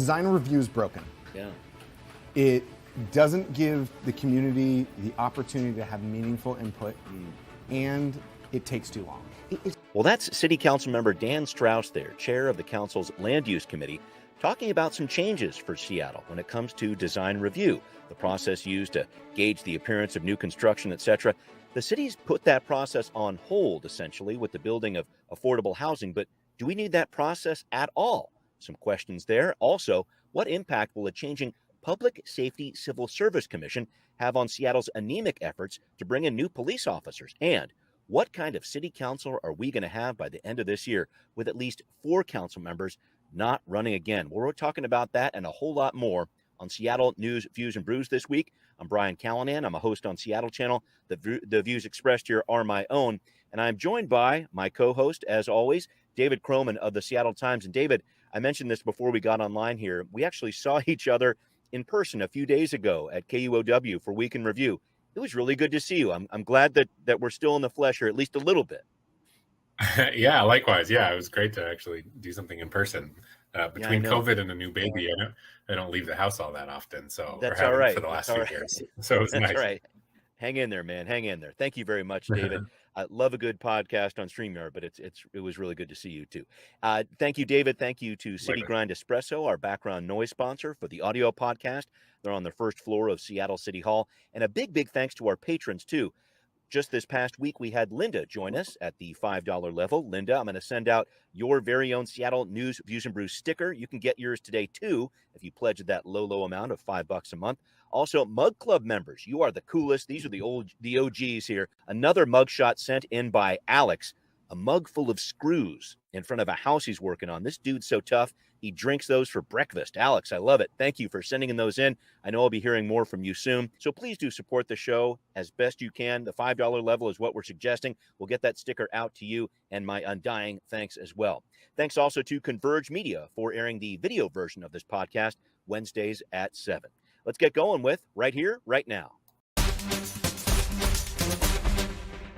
design review is broken. Yeah. It doesn't give the community the opportunity to have meaningful input, and it takes too long. Well, that's City Council member Dan Strauss there, chair of the council's Land Use Committee, talking about some changes for Seattle when it comes to design review, the process used to gauge the appearance of new construction, etc. The city's put that process on hold, essentially, with the building of affordable housing, but do we need that process at all? Some questions there. Also, what impact will a changing Public Safety Civil Service Commission have on Seattle's anemic efforts to bring in new police officers? And what kind of city council are we going to have by the end of this year with at least 4 council members not running again? Well, we're talking about that and a whole lot more on Seattle News, Views, and Brews this week. I'm Brian Callanan. I'm a host on Seattle Channel. The views expressed here are my own. And I'm joined by my co-host, as always, David Croman of the Seattle Times. And David, I mentioned this before we got online here. We actually saw each other in person a few days ago at KUOW for Week in Review. It was really good to see you. I'm glad that we're still in the flesh, or at least a little bit. Yeah, likewise. Yeah, it was great to actually do something in person. Between COVID and a new baby, I don't leave the house all that often. So that's all right for the last few years. So it was nice. That's right. Hang in there, man. Hang in there. Thank you very much, David. I love a good podcast on StreamYard, but it was really good to see you too. Thank you, David. Thank you to City Grind Espresso, our background noise sponsor for the audio podcast. They're on the first floor of Seattle City Hall. And a big thanks to our patrons too. Just this past week, we had Linda join us at the $5 level. Linda, I'm going to send out your very own Seattle News, Views, and Brews sticker. You can get yours today, too, if you pledge that low amount of $5 a month. Also, Mug Club members, you are the coolest. These are the OGs here. Another mugshot sent in by Alex, a mug full of screws in front of a house he's working on. This dude's so tough, he drinks those for breakfast. Alex, I love it. Thank you for sending those in. I know I'll be hearing more from you soon. So please do support the show as best you can. The $5 level is what we're suggesting. We'll get that sticker out to you, and my undying thanks as well. Thanks also to Converge Media for airing the video version of this podcast Wednesdays at 7. Let's get going with Right Here, Right Now.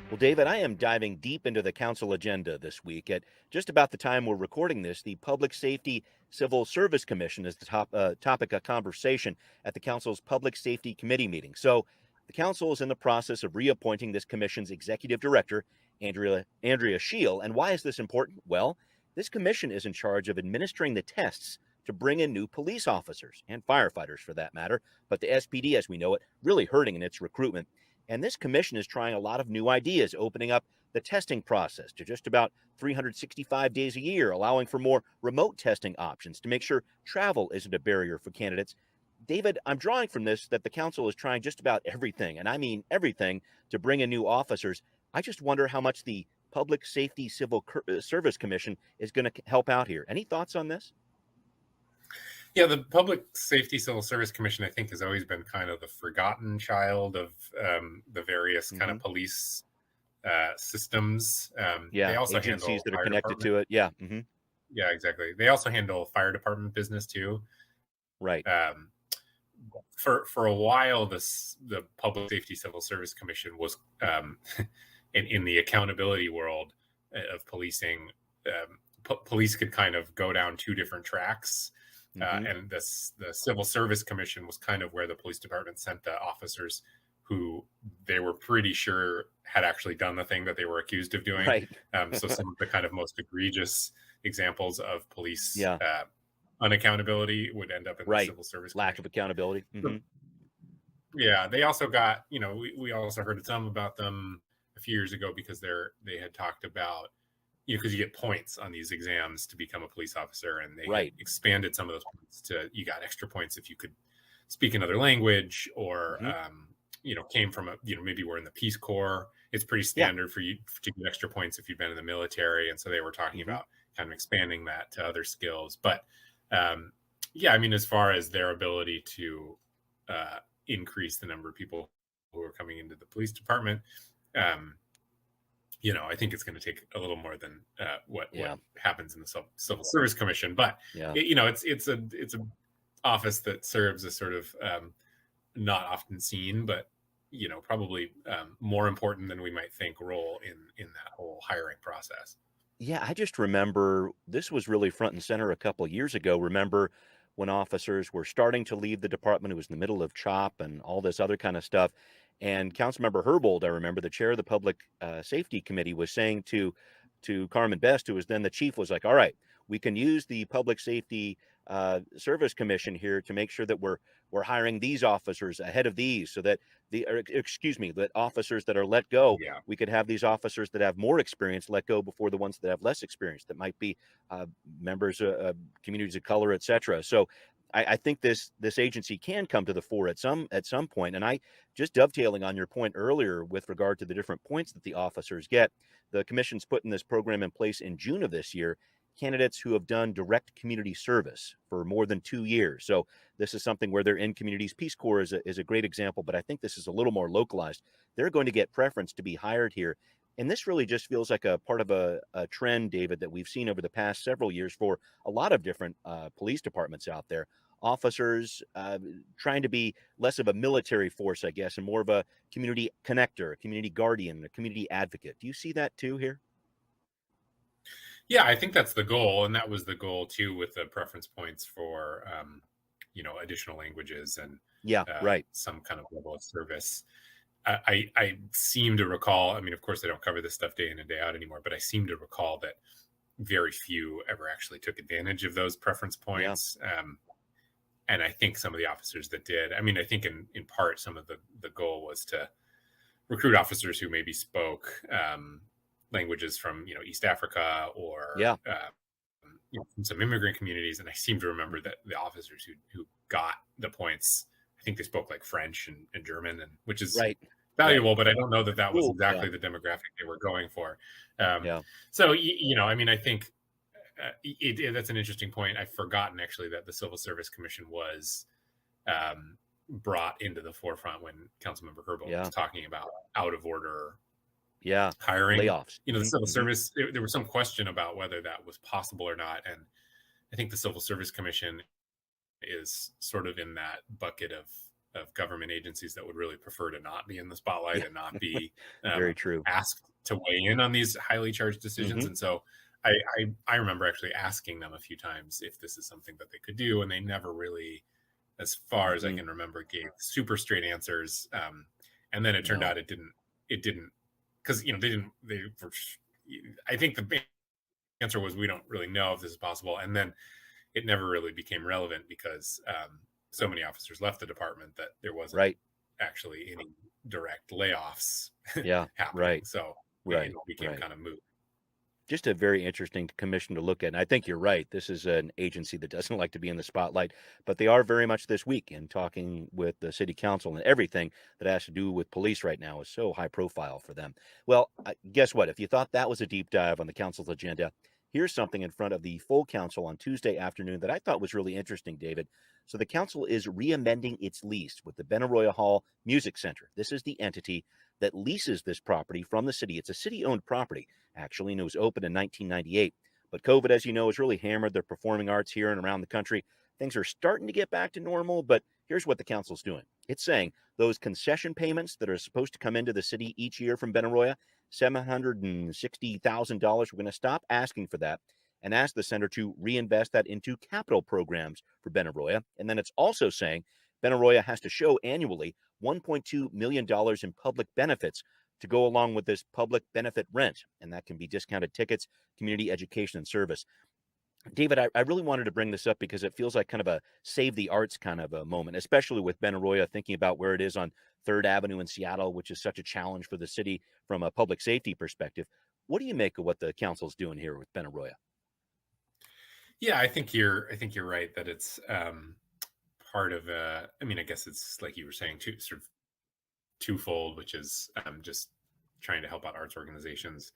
Well, David, I am diving deep into the council agenda this week. At just about the time we're recording this, the Public Safety Civil Service Commission is the topic of conversation at the council's Public Safety Committee meeting. So the council is in the process of reappointing this commission's executive director, Andrea Scheel. And why is this important? Well, this commission is in charge of administering the tests to bring in new police officers and firefighters for that matter. But the SPD, as we know it, really hurting in its recruitment. And this commission is trying a lot of new ideas, opening up the testing process to just about 365 days a year, allowing for more remote testing options to make sure travel isn't a barrier for candidates. David, I'm drawing from this that the council is trying just about everything, and I mean everything, to bring in new officers. I just wonder how much the Public Safety Civil Service Commission is going to help out here. Any thoughts on this? Yeah, the Public Safety Civil Service Commission, I think, has always been kind of the forgotten child of the various kind of police systems. They also agencies that are connected to it. Yeah. Mm-hmm. Yeah, exactly. They also handle fire department business too. Right. For a while, the Public Safety Civil Service Commission was in the accountability world of policing. Police could kind of go down 2 different tracks. And the Civil Service Commission was kind of where the police department sent the officers who they were pretty sure had actually done the thing that they were accused of doing. Right. So some of the kind of most egregious examples of police unaccountability would end up in the Civil Service Lack of accountability. Mm-hmm. Yeah, they also got, we also heard some about them a few years ago because they had talked about, because you get points on these exams to become a police officer, and they expanded some of those points to, you got extra points if you could speak another language or, came from maybe we're in the Peace Corps. It's pretty standard for you to get extra points if you've been in the military. And so they were talking about kind of expanding that to other skills. But as far as their ability to increase the number of people who are coming into the police department, I think it's going to take a little more than what happens in the Civil Service Commission. But it's a office that serves a sort of not often seen, but probably more important than we might think role in that whole hiring process. Yeah, I just remember this was really front and center a couple of years ago. Remember when officers were starting to leave the department. It was in the middle of CHOP and all this other kind of stuff. And Councilmember Herbold, I remember, the chair of the Public Safety Committee, was saying to Carmen Best, who was then the chief, was like, all right, we can use the Public Safety Service Commission here to make sure that we're hiring these officers ahead of these, so that that officers that are let go, Yeah. we could have these officers that have more experience let go before the ones that have less experience, that might be members of communities of color, etc. So I think this agency can come to the fore at some point. And I just dovetailing on your point earlier with regard to the different points that the officers get, the commission's putting this program in place in June of this year. Candidates who have done direct community service for more than 2 years. So this is something where they're in communities. Peace Corps is a great example, but I think this is a little more localized. They're going to get preference to be hired here. And this really just feels like a part of a trend, David, that we've seen over the past several years for a lot of different police departments out there. Officers trying to be less of a military force, I guess, and more of a community connector, a community guardian, a community advocate. Do you see that too here? Yeah, I think that's the goal, and that was the goal too with the preference points for additional languages and right, some kind of level of service. I seem to recall. I mean, of course, they don't cover this stuff day in and day out anymore, but I seem to recall that very few ever actually took advantage of those preference points. And I think some of the officers that did. I mean, I think in part some of the goal was to recruit officers who maybe spoke languages from East Africa or from some immigrant communities. And I seem to remember that the officers who got the points, I think they spoke like French and German, and which is valuable, but I don't know that was exactly the demographic they were going for. So I mean, I think that's an interesting point. I've forgotten actually that the Civil Service Commission was brought into the forefront when Councilmember Herbold was talking about out of order hiring layoffs. The Civil Service. There was some question about whether that was possible or not, and I think the Civil Service Commission is sort of in that bucket of government agencies that would really prefer to not be in the spotlight and not be very true asked to weigh in on these highly charged decisions. And so I remember actually asking them a few times if this is something that they could do, and they never really, as far as I can remember, gave super straight answers. And then it turned out it didn't because I think the answer was, we don't really know if this is possible. And then it never really became relevant because so many officers left the department that there wasn't actually any direct layoffs happening. So it became kind of moot. Just a very interesting commission to look at. And I think you're right. This is an agency that doesn't like to be in the spotlight, but they are very much this week in talking with the city council, and everything that has to do with police right now is so high profile for them. Well, guess what? If you thought that was a deep dive on the council's agenda, here's something in front of the full council on Tuesday afternoon that I thought was really interesting, David. So the council is re-amending its lease with the Benaroya Hall Music Center. This is the entity that leases this property from the city. It's a city-owned property, actually, and it was opened in 1998. But COVID, as you know, has really hammered the performing arts here and around the country. Things are starting to get back to normal, but here's what the council's doing. It's saying those concession payments that are supposed to come into the city each year from Benaroya, $760,000, we're going to stop asking for that and ask the center to reinvest that into capital programs for Benaroya. And then it's also saying Benaroya has to show annually $1.2 million in public benefits to go along with this public benefit rent. And that can be discounted tickets, community education, and service. David, I really wanted to bring this up because it feels like kind of a save the arts kind of a moment, especially with Benaroya, thinking about where it is on 3rd Avenue in Seattle, which is such a challenge for the city from a public safety perspective. What do you make of what the council's doing here with Benaroya? Yeah, I think you're right that it's part of I mean, I guess it's like you were saying, sort of twofold, which is just trying to help out arts organizations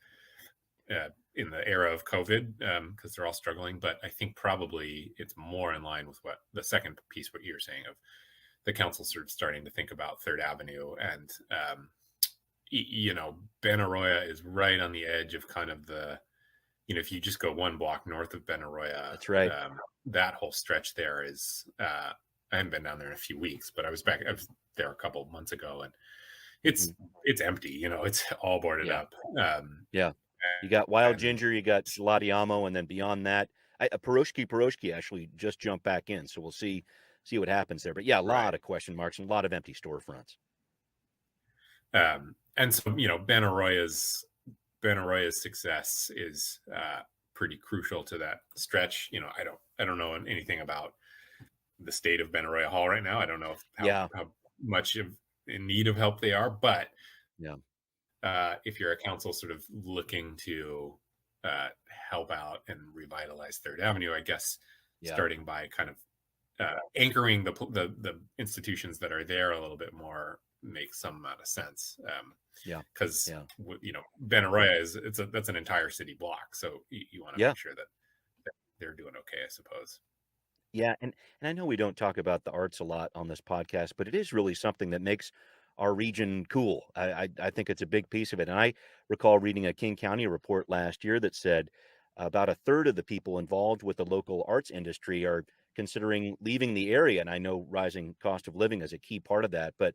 in the era of COVID because they're all struggling. But I think probably it's more in line with what the second piece, what you were saying, of the council sort of starting to think about 3rd Avenue. And, Benaroya is right on the edge of kind of the, if you just go one block north of Benaroya, that's right. That whole stretch there is, I haven't been down there in a few weeks, but I was there a couple of months ago, and it's empty, it's all boarded up. You got Wild Ginger, you got Latiamo, and then beyond that, Piroshki actually just jumped back in, so we'll see what happens there. But yeah, a lot Right. of question marks and a lot of empty storefronts. And so, Ben Arroyo's success is pretty crucial to that stretch. I don't know anything about the state of Ben Arroyo Hall right now. I don't know how much in need of help they are, but Yeah. If you're a council sort of looking to help out and revitalize Third Avenue, I guess starting by kind of anchoring the institutions that are there a little bit more makes some amount of sense. Because Ben Arroyo that's an entire city block, so you want to make sure that they're doing okay, I suppose. Yeah, and I know we don't talk about the arts a lot on this podcast, but it is really something that makes our region cool. I think it's a big piece of it. And I recall reading a King County report last year that said about a third of the people involved with the local arts industry are considering leaving the area. And I know rising cost of living is a key part of that, but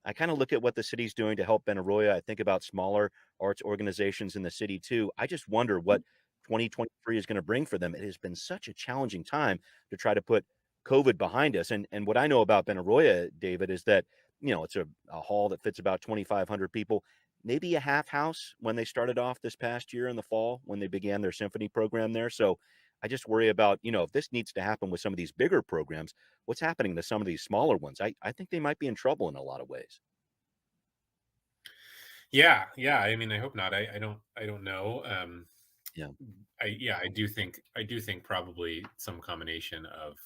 I kind of look at what the city's doing to help Ben Arroyo. I think about smaller arts organizations in the city too. I just wonder what 2023 is going to bring for them. It has been such a challenging time to try to put COVID behind us. And what I know about Ben Arroyo, David, is that, it's a hall that fits about 2,500 people, maybe a half house when they started off this past year in the fall when they began their symphony program there. So I just worry about, if this needs to happen with some of these bigger programs, what's happening to some of these smaller ones? I think they might be in trouble in a lot of ways. Yeah. I mean, I hope not. I don't know. Yeah. I do think probably some combination of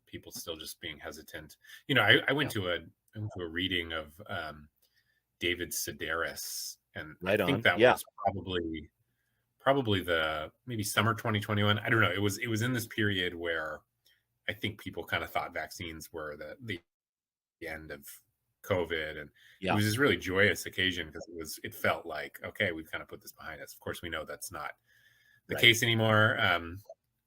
people still just being hesitant. I went to a reading of David Sedaris, and I think that was probably the maybe summer 2021. I don't know. It was in this period where I think people kind of thought vaccines were the end of COVID, and it was this really joyous occasion because it felt like, okay, we've kind of put this behind us. Of course, we know that's not the case anymore.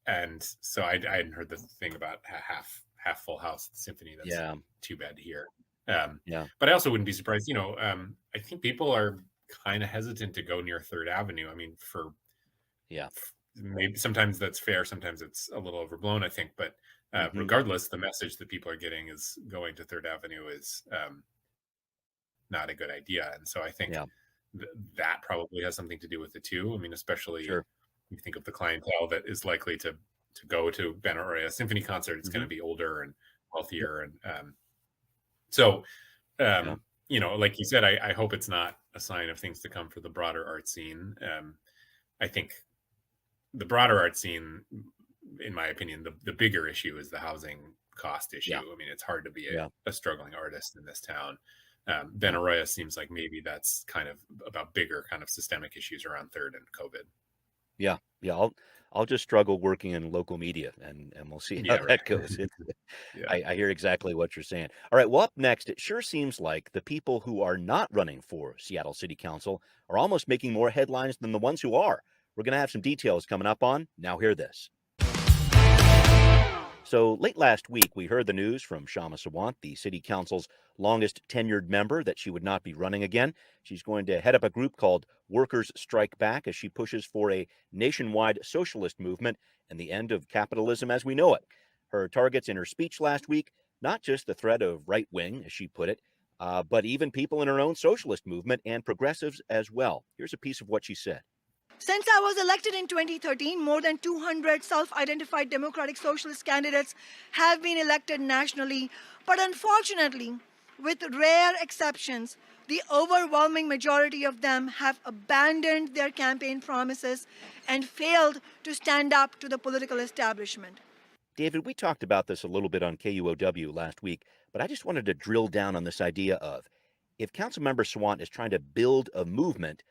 And so I hadn't heard the thing about half full house symphony. That's too bad to hear. But I also wouldn't be surprised. I think people are kind of hesitant to go near Third Avenue. I mean, maybe sometimes that's fair, sometimes it's a little overblown, I think. But regardless, the message that people are getting is going to Third Avenue is not a good idea. And so I think that probably has something to do with it too. I mean, especially you think of the clientele that is likely to go to Ben Arroyo Symphony concert. It's going to be older and wealthier. And so, like you said, I hope it's not a sign of things to come for the broader art scene. I think the broader art scene, in my opinion, the bigger issue is the housing cost issue. I mean, it's hard to be a struggling artist in this town. Ben Arroyo seems like maybe that's kind of about bigger kind of systemic issues around Third and COVID. Yeah. I'll just struggle working in local media, and we'll see how that goes. I hear exactly what you're saying. All right. Well, up next, it sure seems like the people who are not running for Seattle City Council are almost making more headlines than the ones who are. We're going to have some details coming up on Now Hear This. So late last week, we heard the news from Shama Sawant, the city council's longest tenured member, that she would not be running again. She's going to head up a group called Workers Strike Back as she pushes for a nationwide socialist movement and the end of capitalism as we know it. Her targets in her speech last week, not just the threat of right wing, as she put it, but even people in her own socialist movement and progressives as well. Here's a piece of what she said. Since I was elected in 2013, more than 200 self-identified Democratic Socialist candidates have been elected nationally. But unfortunately, with rare exceptions, the overwhelming majority of them have abandoned their campaign promises and failed to stand up to the political establishment. David, we talked about this a little bit on KUOW last week, but I just wanted to drill down on this idea of if Councilmember Sawant is trying to build a movement,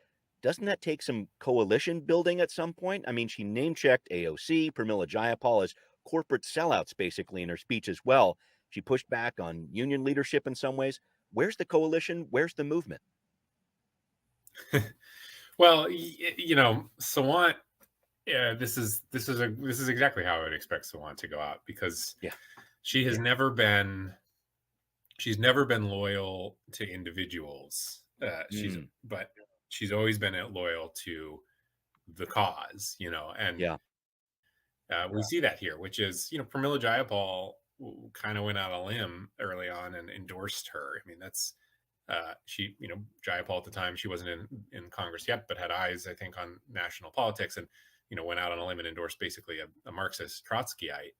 doesn't that take some coalition building at some point? I mean, she name-checked AOC, Pramila Jayapal as corporate sellouts, basically, in her speech as well. She pushed back on union leadership in some ways. Where's the coalition? Where's the movement? Well, Sawant, this is exactly how I would expect Sawant to go out, because she has never been loyal to individuals. But she's always been loyal to the cause, and we see that here, which is, Pramila Jayapal kind of went out on a limb early on and endorsed her. I mean, that's she, Jayapal at the time, she wasn't in Congress yet, but had eyes, I think, on national politics, and went out on a limb and endorsed basically a Marxist Trotskyite,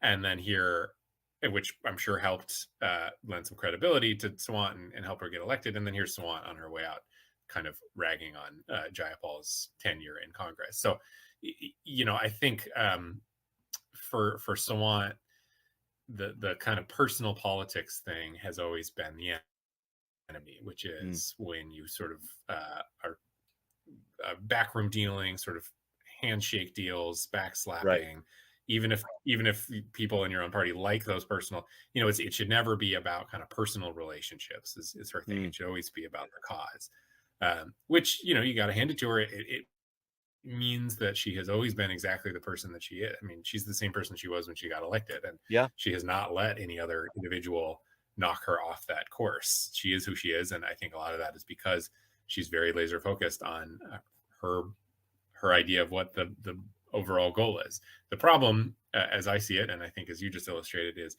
and then here, which I'm sure helped lend some credibility to Sawant and help her get elected. And then here's Sawant on her way out, kind of ragging on Jayapal's tenure in Congress. So, I think for Sawant, the kind of personal politics thing has always been the enemy, which is when you sort of are backroom dealing, sort of handshake deals, backslapping. Right. Even if people in your own party like those personal, it should never be about kind of personal relationships. Is her thing. It should always be about the cause, which you got to hand it to her. It means that she has always been exactly the person that she is. I mean, she's the same person she was when she got elected, and she has not let any other individual knock her off that course. She is who she is, and I think a lot of that is because she's very laser focused on her idea of what the overall goal is. The problem, as I see it, and I think as you just illustrated, is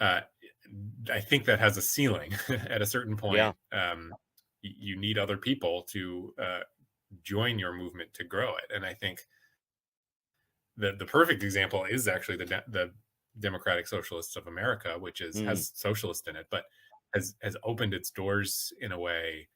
I think that has a ceiling. At a certain point, you need other people to join your movement to grow it. And I think the perfect example is actually the Democratic Socialists of America, which has socialist in it, but has opened its doors in a way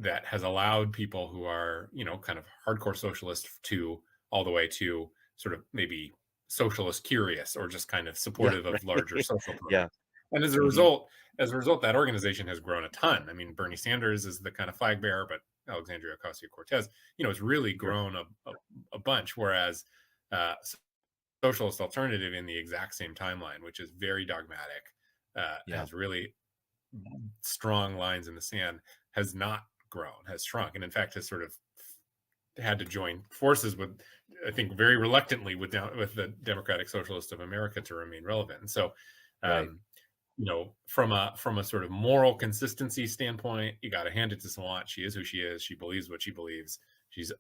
that has allowed people who are, kind of hardcore socialist to all the way to sort of maybe socialist curious or just kind of supportive of larger social programs. And as a result, that organization has grown a ton. I mean, Bernie Sanders is the kind of flag bearer, but Alexandria Ocasio-Cortez, it's really grown a bunch. Whereas Socialist Alternative in the exact same timeline, which is very dogmatic, has really strong lines in the sand, has not grown, has shrunk, and in fact has sort of had to join forces with, I think, very reluctantly with the Democratic Socialists of America to remain relevant. And so, from a sort of moral consistency standpoint, you got to hand it to Sawant. She is who she is. She believes what she believes. She's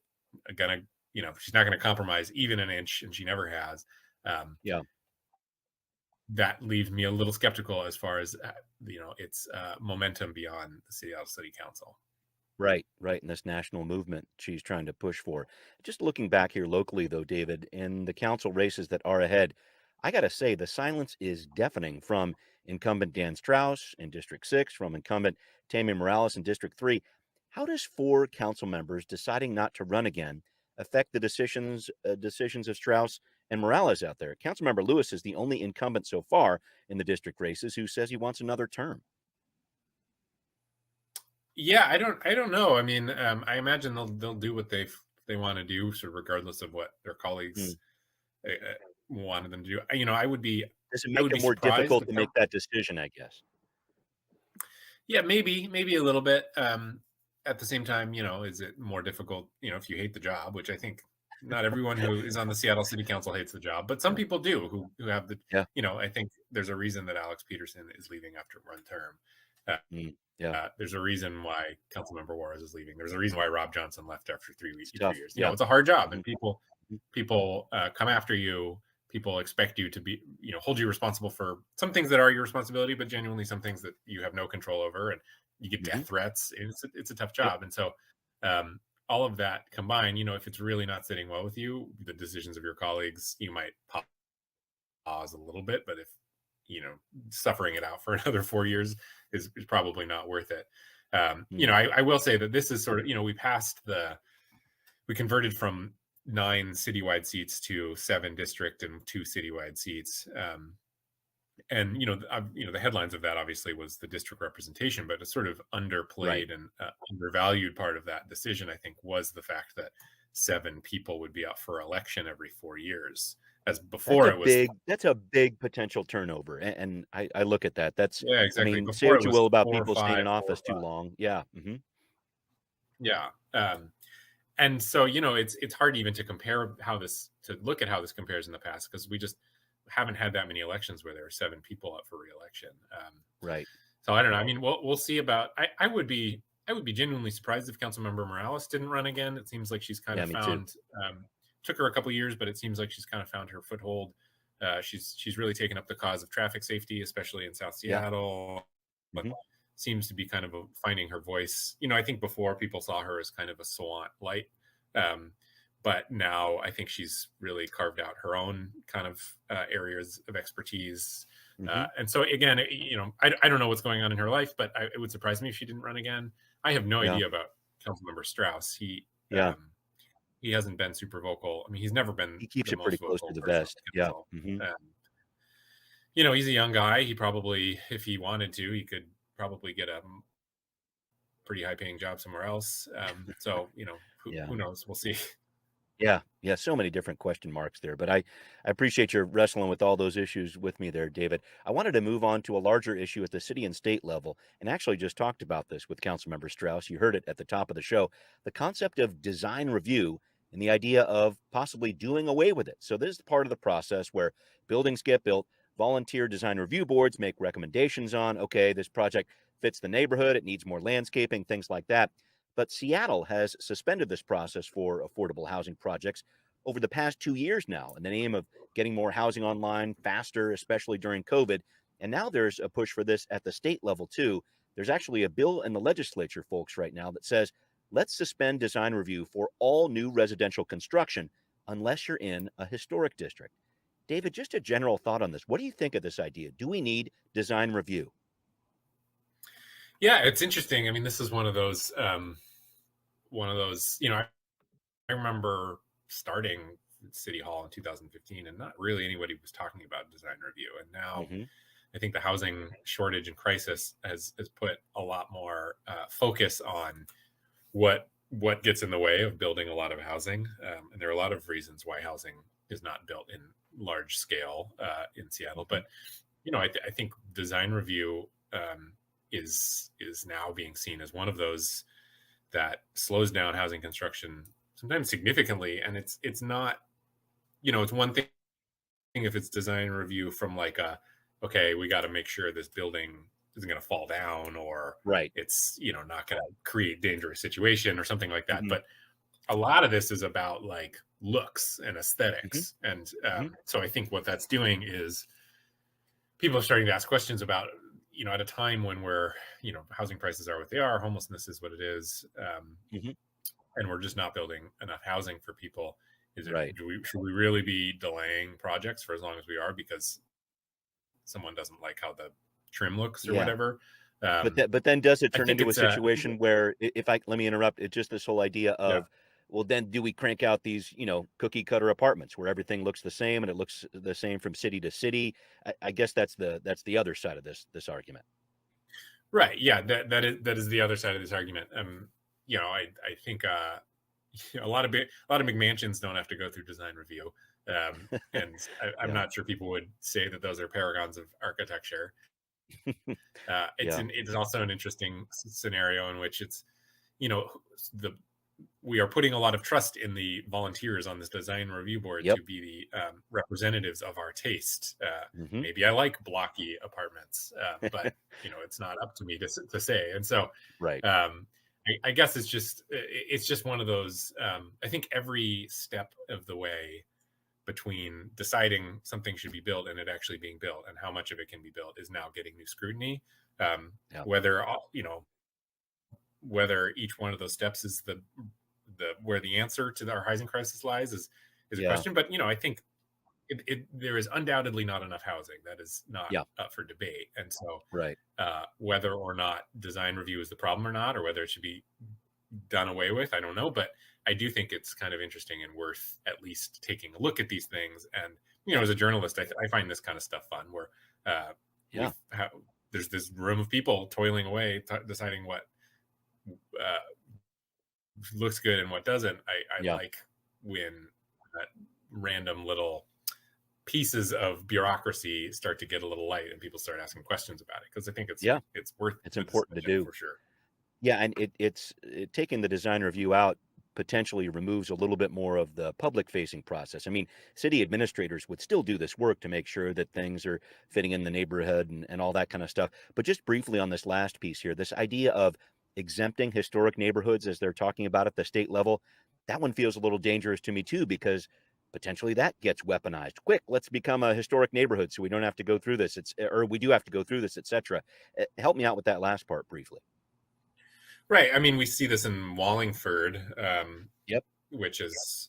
gonna, she's not going to compromise even an inch, and she never has. That leaves me a little skeptical as far as its momentum beyond the Seattle City Council. Right. And this national movement she's trying to push for. Just looking back here locally, though, David, in the council races that are ahead, I got to say the silence is deafening from incumbent Dan Strauss in District 6, from incumbent Tammy Morales in District 3. How does 4 council members deciding not to run again affect the decisions of Strauss and Morales out there? Councilmember Lewis is the only incumbent so far in the district races who says he wants another term. Yeah, I don't know. I mean, I imagine they'll do what they want to do, sort of regardless of what their colleagues wanted them to do. I would be. Does it make it more difficult to make that decision, I guess? Yeah, maybe a little bit. At the same time, is it more difficult, if you hate the job, which I think not everyone who is on the Seattle City Council hates the job, but some people do who have the, I think there's a reason that Alex Peterson is leaving after one term. There's a reason why Councilmember Juarez is leaving. There's a reason why Rob Johnson left after 3 years. It's a hard job, and people come after you. People expect you to be, hold you responsible for some things that are your responsibility, but genuinely some things that you have no control over, and you get death threats. It's a tough job, and so all of that combined, if it's really not sitting well with you, the decisions of your colleagues, you might pause a little bit, but if suffering it out for another 4 years is probably not worth it. I will say that this is sort of, we converted from 9 citywide seats to 7 district and 2 citywide seats. And, the headlines of that obviously was the district representation, but a sort of underplayed and undervalued part of that decision, I think, was the fact that 7 people would be up for election every 4 years. As before, that's a big potential turnover, and I look at that. That's exactly. I mean, before say what you will about 4 people 5, staying in office too long. And so it's hard even to look at how this compares in the past, because we just haven't had that many elections where there are 7 people up for re-election. So I don't know. I mean, we'll see about. I would be genuinely surprised if Councilmember Morales didn't run again. It seems like she's kind of found took her a couple years, but it seems like she's kind of found her foothold. She's really taken up the cause of traffic safety, especially in South Seattle. Mm-hmm. Seems to be kind of finding her voice. I think before people saw her as kind of a swan light, but now I think she's really carved out her own kind of areas of expertise. Mm-hmm. And so again, I don't know what's going on in her life, but it would surprise me if she didn't run again. I have no idea about Councilmember Strauss. He hasn't been super vocal. I mean, he's never been. He keeps the it pretty most close to vocal the person vest. on Yeah. council. Mm-hmm. He's a young guy. He probably, if he wanted to, he could probably get a pretty high-paying job somewhere else. So who knows? We'll see. Yeah. So many different question marks there, but I appreciate your wrestling with all those issues with me there, David. I wanted to move on to a larger issue at the city and state level, and actually just talked about this with Councilmember Strauss. You heard it at the top of the show, the concept of design review and the idea of possibly doing away with it. So this is part of the process where buildings get built, volunteer design review boards make recommendations on, okay, this project fits the neighborhood, it needs more landscaping, things like that. But Seattle has suspended this process for affordable housing projects over the past 2 years now in the name of getting more housing online faster, especially during COVID. And now there's a push for this at the state level, too. There's actually a bill in the legislature, folks, right now that says, let's suspend design review for all new residential construction unless you're in a historic district. David, just a general thought on this. What do you think of this idea? Do we need design review? Yeah, it's interesting. I mean, this is one of those, I remember starting City Hall in 2015 and not really anybody was talking about design review. And now I think the housing shortage and crisis has put a lot more focus on what gets in the way of building a lot of housing. And there are a lot of reasons why housing is not built in large scale in Seattle. But, I think design review is now being seen as one of those that slows down housing construction sometimes significantly. And it's not, it's one thing if it's design review from like okay, we got to make sure this building isn't going to fall down or it's, not going to create dangerous situation or something like that. But a lot of this is about like looks and aesthetics. And so I think what that's doing is people are starting to ask questions about, at a time when we're, housing prices are what they are, homelessness is what it is. And we're just not building enough housing for people. Should we really be delaying projects for as long as we are because someone doesn't like how the trim looks or whatever? But then does it turn into a situation where let me interrupt, it's just this whole idea of, well, then do we crank out these, cookie cutter apartments where everything looks the same and it looks the same from city to city? I guess that's the other side of this argument. Right. Yeah. That is the other side of this argument. I think a lot of McMansions don't have to go through design review, and I'm not sure people would say that those are paragons of architecture. It's also an interesting scenario in which it's, we are putting a lot of trust in the volunteers on this design review board to be the representatives of our taste. Maybe I like blocky apartments, but it's not up to me to say. And so, I guess it's just one of those. I think every step of the way between deciding something should be built and it actually being built and how much of it can be built is now getting new scrutiny. Whether each one of those steps is the where the answer to our housing crisis lies is a question. But I think there is undoubtedly not enough housing. That is not up for debate. And so whether or not design review is the problem or not, or whether it should be done away with, I don't know. But I do think it's kind of interesting and worth at least taking a look at these things. And, as a journalist, I find this kind of stuff fun where there's this room of people toiling away, deciding what looks good and what doesn't. I like when random little pieces of bureaucracy start to get a little light and people start asking questions about it, because I think it's important to do for sure. And it's taking the design review out potentially removes a little bit more of the public facing process. I mean, city administrators would still do this work to make sure that things are fitting in the neighborhood and all that kind of stuff. But just briefly on this last piece here, this idea of exempting historic neighborhoods as they're talking about at the state level, that one feels a little dangerous to me too, because potentially that gets weaponized. Quick, let's become a historic neighborhood so we don't have to go through this. Or we do have to go through this, etc. Help me out with that last part briefly. Right. I mean, we see this in Wallingford, Yep. which is,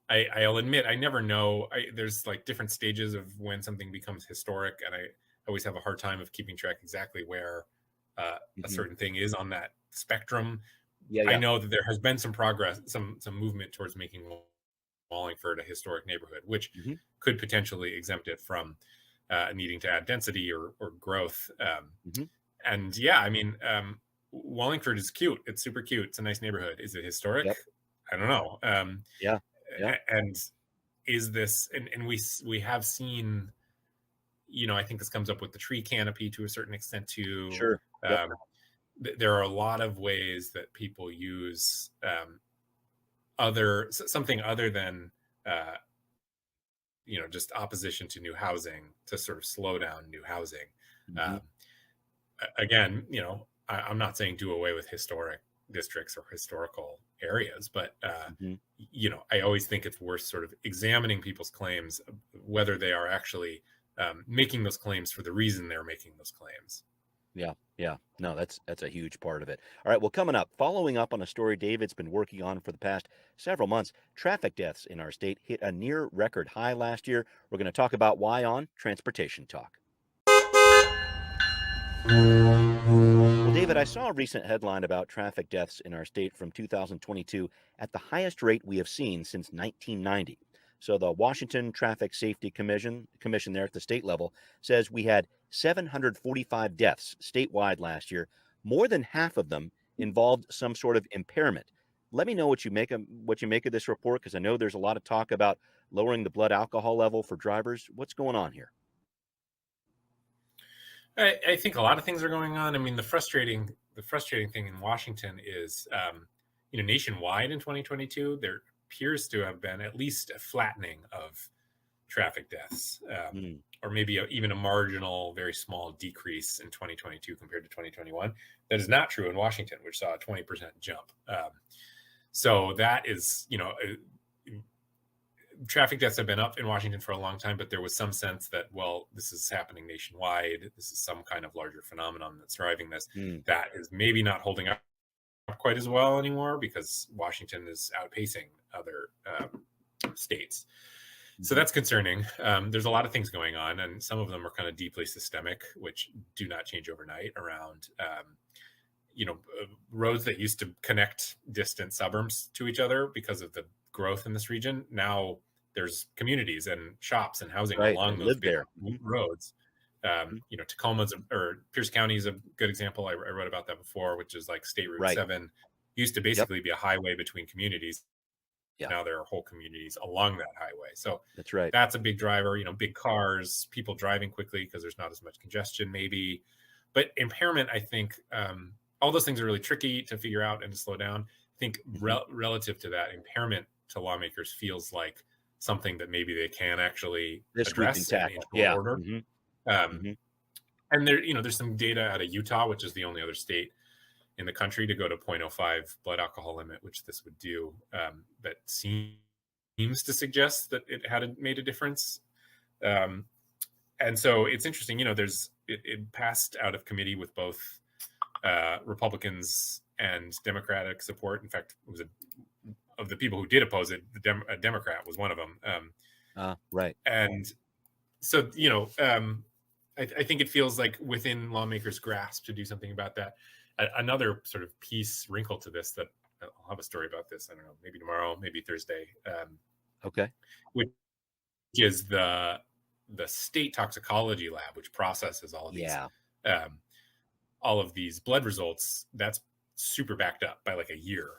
I'll admit, I never know. There's like different stages of when something becomes historic, and I always have a hard time of keeping track exactly where a certain thing is on that spectrum. Yeah. I know that there has been some progress, some movement towards making Wallingford a historic neighborhood, which could potentially exempt it from needing to add density or growth. And yeah, I mean, Wallingford is cute. It's super cute. It's a nice neighborhood. Is it historic? Yep. I don't know. Yeah. And is this, and we have seen, I think this comes up with the tree canopy to a certain extent too. Sure. Yep. There are a lot of ways that people use something other than just opposition to new housing to sort of slow down new housing. Again, I'm not saying do away with historic districts or historical areas, but I always think it's worth sort of examining people's claims, whether they are actually making those claims for the reason they're making those claims. Yeah. No, that's a huge part of it. All right. Well, coming up, following up on a story David's been working on for the past several months, traffic deaths in our state hit a near record high last year. We're going to talk about why on Transportation Talk. Well, David, I saw a recent headline about traffic deaths in our state from 2022 at the highest rate we have seen since 1990. So the Washington Traffic Safety Commission there at the state level says we had 745 deaths statewide last year. More than half of them involved some sort of impairment. Let me know what you make of this report, because I know there's a lot of talk about lowering the blood alcohol level for drivers. What's going on here? I think a lot of things are going on. I mean, the frustrating thing in Washington is, nationwide in 2022, there appears to have been at least a flattening of traffic deaths, or maybe even a marginal, very small decrease in 2022 compared to 2021. That is not true in Washington, which saw a 20% jump. So that is, traffic deaths have been up in Washington for a long time, but there was some sense that, well, this is happening nationwide. This is some kind of larger phenomenon that's driving this. That is maybe not holding up quite as well anymore, because Washington is outpacing other states. So that's concerning. There's a lot of things going on, and some of them are kind of deeply systemic, which do not change overnight, around roads that used to connect distant suburbs to each other because of the growth in this region. Now there's communities and shops and housing along those big roads. Tacoma's or Pierce County is a good example. I wrote about that before, which is like State Route 7 used to basically be a highway between communities. Now there are whole communities along that highway. So that's right. That's a big driver, big cars, people driving quickly because there's not as much congestion maybe. But impairment, I think, all those things are really tricky to figure out and to slow down. I think relative to that, impairment to lawmakers feels like something that maybe they can actually address in short order. And there's some data out of Utah, which is the only other state in the country to go to 0.05 blood alcohol limit, which this would do, that seems to suggest that it had made a difference. And so it's interesting, it passed out of committee with both Republicans and Democratic support. In fact, it was of the people who did oppose it, a Democrat was one of them. Right. And so, I think it feels like within lawmakers' grasp to do something about that. Another sort of wrinkle to this, that I'll have a story about this, I don't know, maybe tomorrow, maybe Thursday. Which is the state toxicology lab, which processes all of these blood results. That's super backed up by like a year.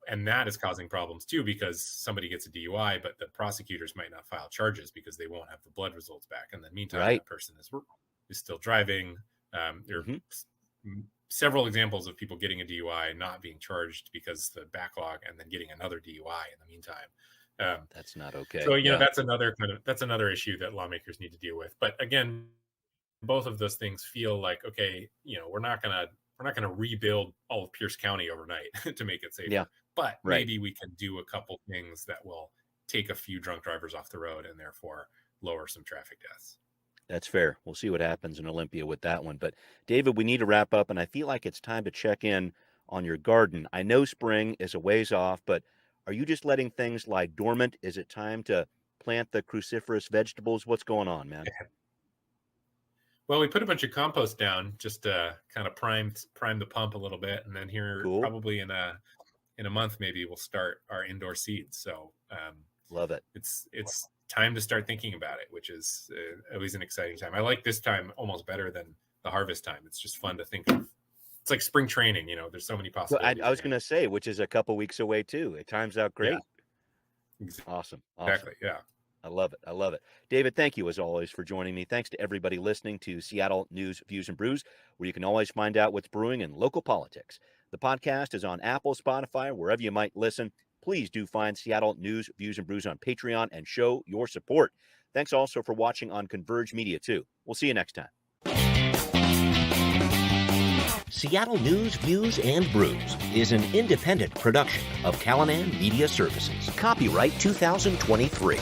And that is causing problems too, because somebody gets a DUI, but the prosecutors might not file charges because they won't have the blood results back. In the meantime, that person is still driving. There are several examples of people getting a DUI, not being charged because the backlog, and then getting another DUI in the meantime. That's not okay. So, that's another issue that lawmakers need to deal with. But again, both of those things feel like, okay, we're not going going to rebuild all of Pierce County overnight to make it safer. Yeah. But Right. maybe we can do a couple things that will take a few drunk drivers off the road and therefore lower some traffic deaths. That's fair. We'll see what happens in Olympia with that one. But David, we need to wrap up, and I feel like it's time to check in on your garden. I know spring is a ways off, but are you just letting things lie dormant? Is it time to plant the cruciferous vegetables? What's going on, man? Well, we put a bunch of compost down just to kind of prime the pump a little bit, and then here Cool. probably in a month maybe we'll start our indoor seeds. So Love it. It's time to start thinking about it, which is always an exciting time. I like this time almost better than the harvest time. It's just fun to think of. It's like spring training, there's so many Well, possibilities. I was going to say, which is a couple weeks away too. It times out great. Yeah. Awesome. Exactly. Yeah. I love it. David, thank you as always for joining me. Thanks to everybody listening to Seattle News, Views, and Brews, where you can always find out what's brewing in local politics. The podcast is on Apple, Spotify, wherever you might listen. Please do find Seattle News, Views, and Brews on Patreon and show your support. Thanks also for watching on Converge Media, too. We'll see you next time. Seattle News, Views, and Brews is an independent production of Callanan Media Services. Copyright 2023.